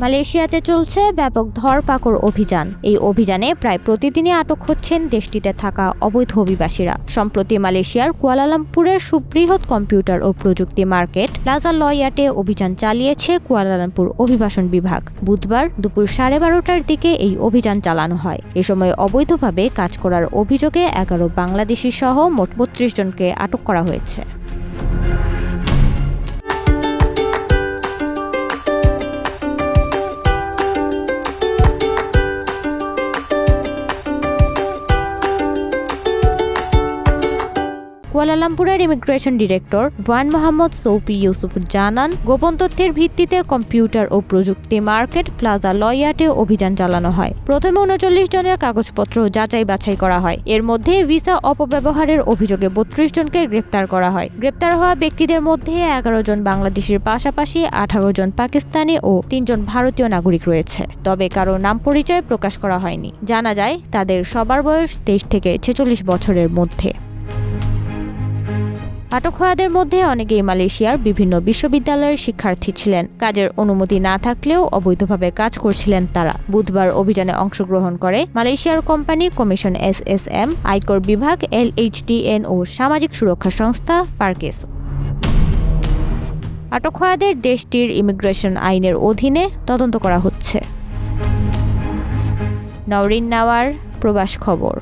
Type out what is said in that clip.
মালয়েশিয়াতে চলছে ব্যাপক ধরপাকড় অভিযান। এই অভিযানে প্রায় প্রতিদিনই আটক হচ্ছেন দেশটিতে থাকা অবৈধ অভিবাসীরা। সম্প্রতি মালয়েশিয়ার কুয়ালালামপুরের সুবৃহৎ কম্পিউটার ও প্রযুক্তি মার্কেট প্লাজা লয়াটে অভিযান চালিয়েছে কুয়ালালামপুর অভিবাসন বিভাগ। বুধবার দুপুর 12:30টার দিকে এই অভিযান চালানো হয়। এ সময় অবৈধভাবে কাজ করার অভিযোগে 11 বাংলাদেশি সহ মোট 32 জনকে আটক করা হয়েছে। কুয়ালালামপুরের immigration director Wan Mohammad Saufi Yusuf জানান, গোপন তথ্যের ভিত্তিতে কম্পিউটার ও প্রযুক্তি মার্কেট প্লাজা লয়াটে অভিযান চালানো হয়। প্রথমে 39 জনের কাগজপত্র যাচাই বাছাই করা হয়। এর মধ্যে ভিসা অপব্যবহারের অভিযোগে 32 জনকে গ্রেপ্তার করা হয়। গ্রেপ্তার হওয়া ব্যক্তিদের মধ্যে 11 জন বাংলাদেশের পাশাপাশি 18 জন পাকিস্তানি ও 3 জন ভারতীয় নাগরিক রয়েছে। তবে কারো নাম পরিচয় প্রকাশ করা হয়নি। জানা যায় তাদের সবার বয়স 23 থেকে 46 বছরের মধ্যে। আটক হওয়াদের মধ্যে অনেকেই মালয়েশিয়ার বিভিন্ন বিশ্ববিদ্যালয়ের শিক্ষার্থী ছিলেন। কাজের অনুমতি না থাকলেও অবৈধভাবে কাজ করছিলেন তারা। বুধবার অভিযানে অংশগ্রহণ করে মালয়েশিয়ার কোম্পানি কমিশন SSM, আয়কর বিভাগ, LHDN ও সামাজিক সুরক্ষা সংস্থা পার্কেস। আটক হওয়াদের দেশটির ইমিগ্রেশন আইনের অধীনে তদন্ত করা হচ্ছে। নওরিন নাওয়ার, প্রবাস খবর।